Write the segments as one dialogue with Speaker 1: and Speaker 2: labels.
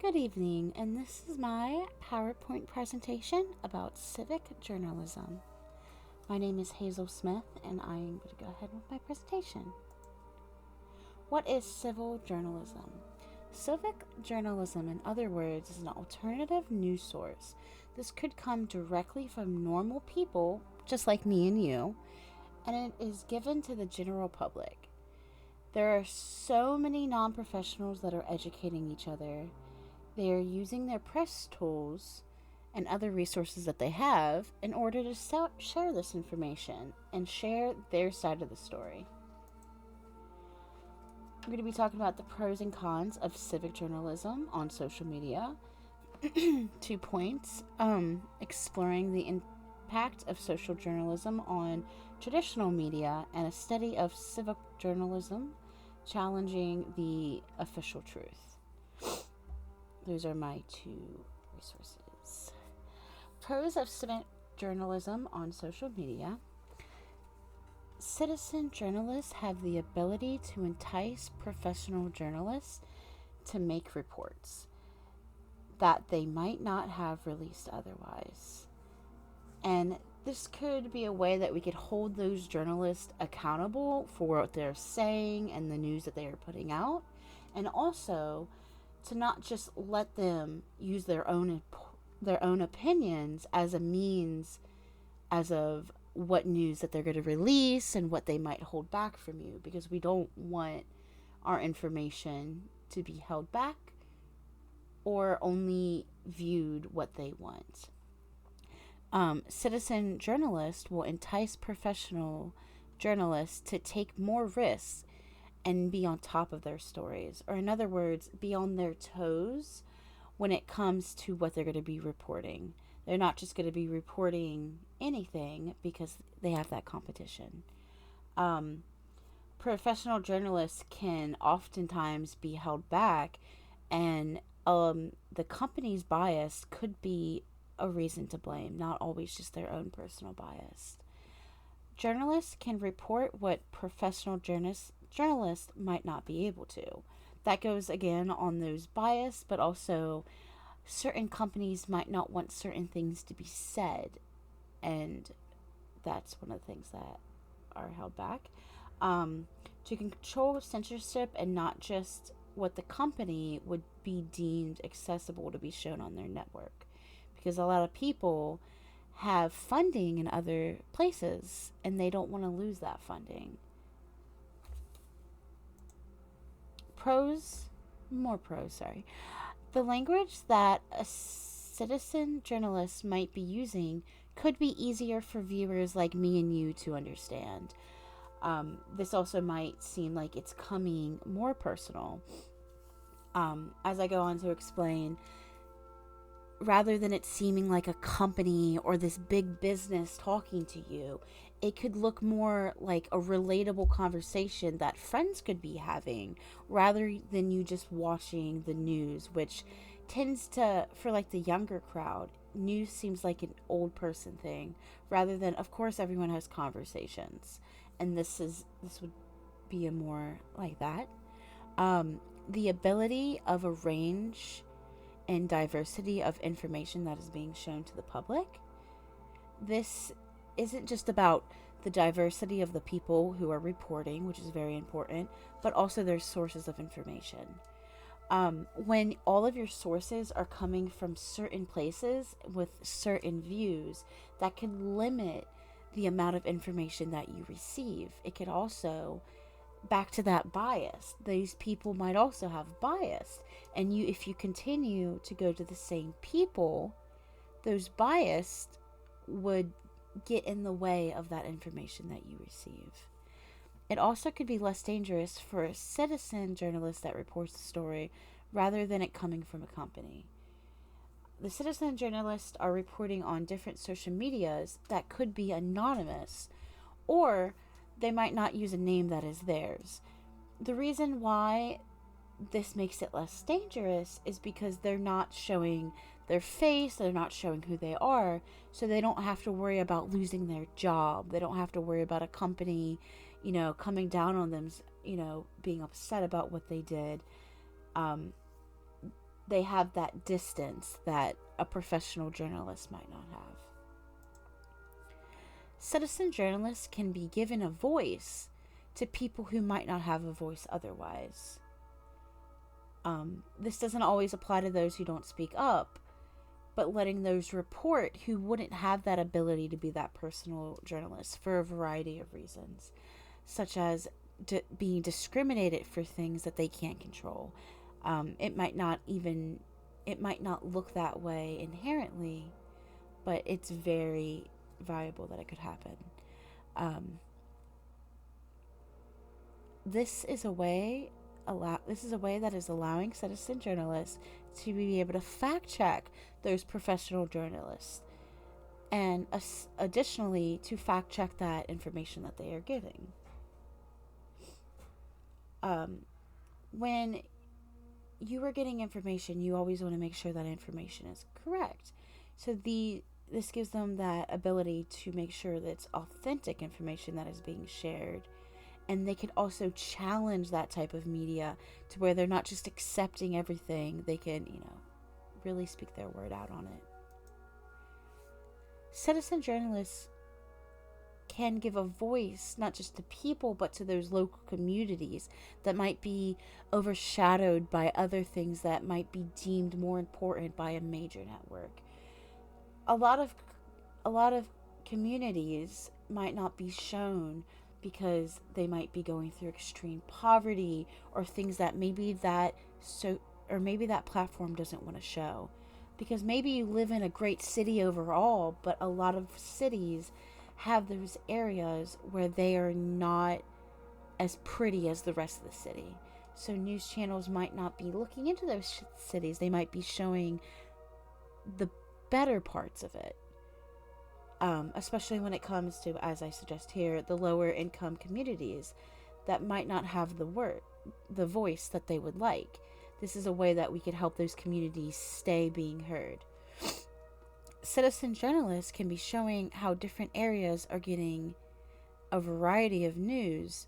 Speaker 1: Good evening, and this is my PowerPoint presentation about civic journalism. My name is Hazel Smith, and I'm going to go ahead with my presentation. What is civil journalism? Civic journalism, in other words, is an alternative news source. This could come directly from normal people, just like me and you, and it is given to the general public. There are so many non professionals that are educating each other. They are using their press tools and other resources that they have in order to share this information and share their side of the story. I'm going to be talking about the pros and cons of civic journalism on social media. 2 points, exploring the impact of social journalism on traditional media, and a study of civic journalism challenging the official truth. Those are my two resources. Pros of civic journalism on social media. Citizen journalists have the ability to entice professional journalists to make reports that they might not have released otherwise. And this could be a way that we could hold those journalists accountable for what they're saying and the news that they are putting out, and also to not just let them use their own opinions as a means as of what news that they're going to release and what they might hold back from you, because we don't want our information to be held back or only viewed what they want. Citizen journalists will entice professional journalists to take more risks and be on top of their stories, or in other words, be on their toes when it comes to what they're going to be reporting. They're not just going to be reporting anything because they have that competition. Professional journalists can oftentimes be held back, and the company's bias could be a reason to blame, not always just their own personal bias. Journalists can report what professional journalists might not be able to. That goes again on those bias, but also certain companies might not want certain things to be said, and that's one of the things that are held back. To control censorship and not just what the company would be deemed accessible to be shown on their network, because a lot of people have funding in other places and they don't want to lose that funding. More pros, sorry. The language that a citizen journalist might be using could be easier for viewers like me and you to understand. This also might seem like it's coming more personal. As I go on to explain, rather than it seeming like a company or this big business talking to you, it could look more like a relatable conversation that friends could be having, rather than you just watching the news, which tends to, for like the younger crowd, news seems like an old person thing, rather than, of course, everyone has conversations, and this would be a more like that. The ability of a range and diversity of information that is being shown to the public. This isn't just about the diversity of the people who are reporting, which is very important, but also their sources of information. When all of your sources are coming from certain places with certain views, that can limit the amount of information that you receive. It could also, back to that bias, these people might also have bias, and if you continue to go to the same people, those biased would get in the way of that information that you receive. It also could be less dangerous for a citizen journalist that reports the story rather than it coming from a company. The citizen journalists are reporting on different social medias that could be anonymous, or they might not use a name that is theirs. The reason why this makes it less dangerous is because they're not showing their face, they're not showing who they are, so they don't have to worry about losing their job. They don't have to worry about a company, coming down on them, being upset about what they did. they have that distance that a professional journalist might not have. Citizen journalists can be given a voice to people who might not have a voice otherwise. This doesn't always apply to those who don't speak up, but letting those report who wouldn't have that ability to be that personal journalist for a variety of reasons, such as being discriminated for things that they can't control. It might not look that way inherently, but it's very viable that it could happen. This is a way that is allowing citizen journalists to be able to fact check those professional journalists, and additionally to fact check that information that they are giving. When you are getting information, you always want to make sure that information is correct. So this gives them that ability to make sure that it's authentic information that is being shared. And they can also challenge that type of media to where they're not just accepting everything. They can, really speak their word out on it. Citizen journalists can give a voice not just to people, but to those local communities that might be overshadowed by other things that might be deemed more important by a major network. A lot of communities might not be shown because they might be going through extreme poverty or things that maybe that platform doesn't want to show. Because maybe you live in a great city overall, but a lot of cities have those areas where they are not as pretty as the rest of the city. So news channels might not be looking into those cities. They might be showing the better parts of it. Especially when it comes to, as I suggest here, the lower income communities that might not have the voice that they would like. This is a way that we could help those communities stay being heard. Citizen journalists can be showing how different areas are getting a variety of news.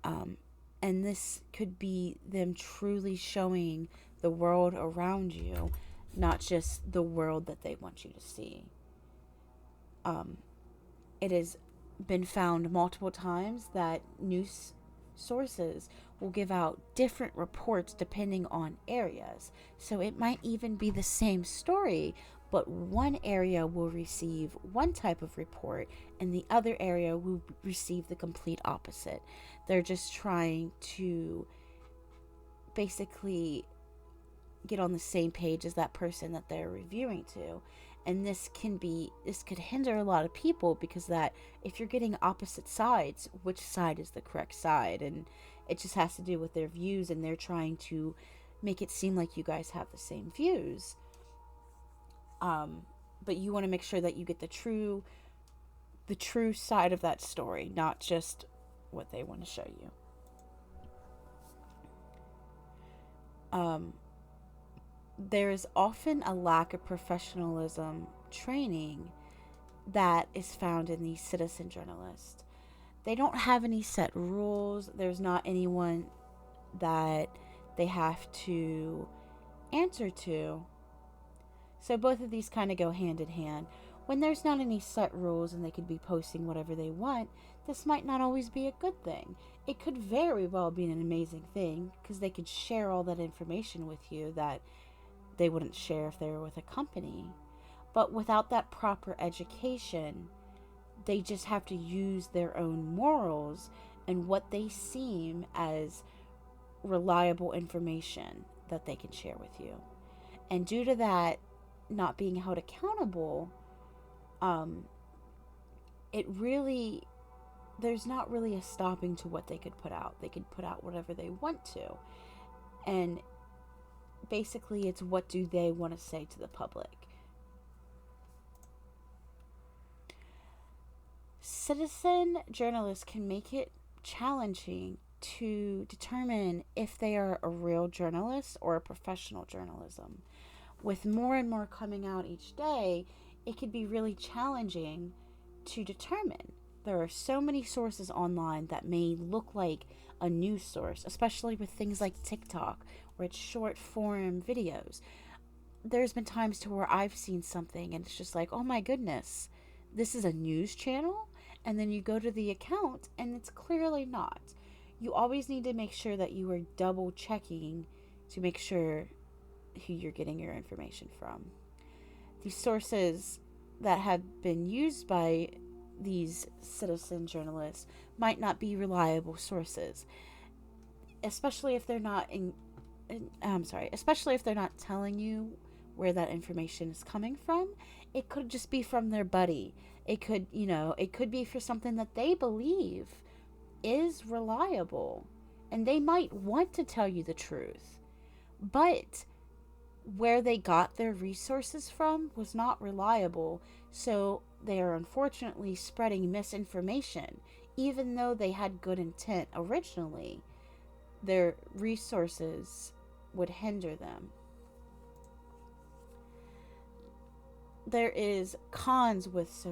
Speaker 1: And this could be them truly showing the world around you, not just the world that they want you to see. It has been found multiple times that news sources will give out different reports depending on areas. So it might even be the same story, but one area will receive one type of report and the other area will receive the complete opposite. They're just trying to basically get on the same page as that person that they're reviewing to. And this could hinder a lot of people, because that if you're getting opposite sides, which side is the correct side? And it just has to do with their views, and they're trying to make it seem like you guys have the same views. But you want to make sure that you get the true side of that story, not just what they want to show you. There is often a lack of professionalism training that is found in these citizen journalists. They don't have any set rules. There's not anyone that they have to answer to. So both of these kind of go hand in hand. When there's not any set rules and they could be posting whatever they want, this might not always be a good thing. It could very well be an amazing thing, because they could share all that information with you that they wouldn't share if they were with a company. But without that proper education, they just have to use their own morals and what they seem as reliable information that they can share with you. And due to that not being held accountable, there's not really a stopping to what they could put out. They could put out whatever they want to. And basically, it's what do they want to say to the public. Citizen journalists can make it challenging to determine if they are a real journalist or a professional journalism. With more and more coming out each day, it can be really challenging to determine. There are so many sources online that may look like a news source, especially with things like TikTok, or it's short form videos. There's been times to where I've seen something and it's just like, oh my goodness, this is a news channel? And then you go to the account and it's clearly not. You always need to make sure that you are double checking to make sure who you're getting your information from. These sources that have been used by these citizen journalists might not be reliable sources, especially if they're not especially if they're not telling you where that information is coming from. It could just be from their buddy. It could be for something that they believe is reliable, and they might want to tell you the truth, but where they got their resources from was not reliable, so they are unfortunately spreading misinformation. Even though they had good intent originally, their resources would hinder them. There is cons with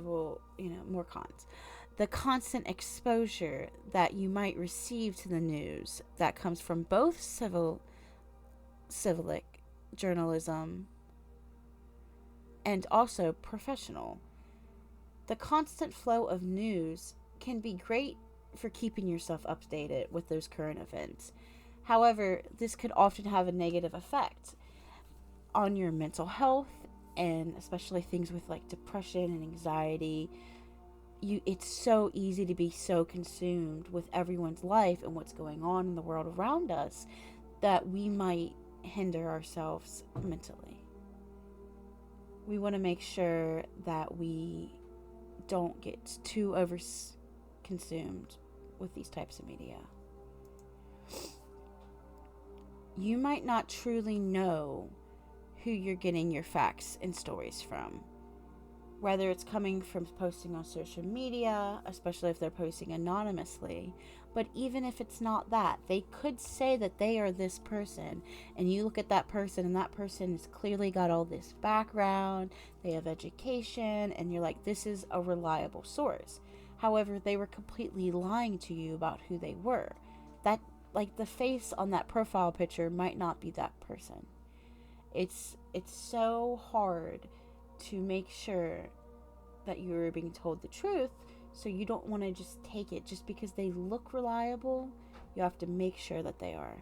Speaker 1: more cons. The constant exposure that you might receive to the news that comes from both civic journalism and also professional. The constant flow of news can be great for keeping yourself updated with those current events. However, this could often have a negative effect on your mental health, and especially things with like depression and anxiety. It's so easy to be so consumed with everyone's life and what's going on in the world around us that we might hinder ourselves mentally. We want to make sure that we don't get too over consumed with these types of media. You might not truly know who you're getting your facts and stories from, whether it's coming from posting on social media, especially if they're posting anonymously. But even if it's not that, they could say that they are this person, and you look at that person and that person has clearly got all this background, they have education, and you're like, this is a reliable source. However, they were completely lying to you about who they were. That, like, the face on that profile picture might not be that person. It's so hard to make sure that you're being told the truth, so you don't want to just take it just because they look reliable. You have to make sure that they are.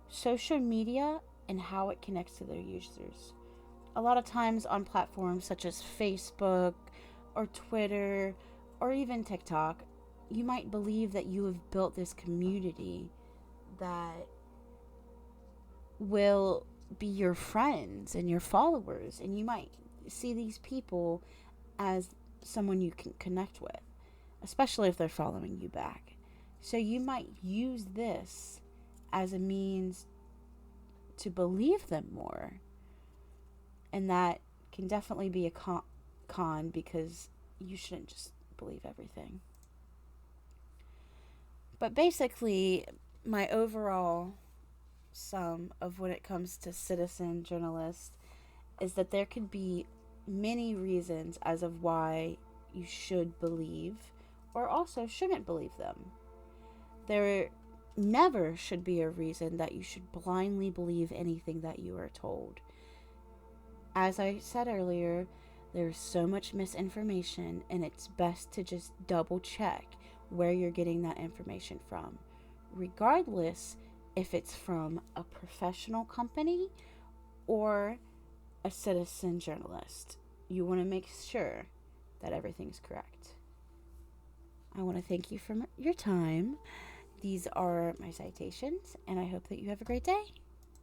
Speaker 1: Social media and how it connects to their users. A lot of times on platforms such as Facebook or Twitter or even TikTok, you might believe that you have built this community that will be your friends and your followers, and you might see these people as someone you can connect with, especially if they're following you back. So you might use this as a means to believe them more, and that can definitely be a con because you shouldn't just believe everything. But basically, my overall sum of when it comes to citizen journalists is that there could be many reasons as of why you should believe or also shouldn't believe them. There never should be a reason that you should blindly believe anything that you are told. As I said earlier, there's so much misinformation, and it's best to just double check where you're getting that information from, regardless if it's from a professional company or a citizen journalist. You want to make sure that everything's correct. I want to thank you for your time. These are my citations, and I hope that you have a great day.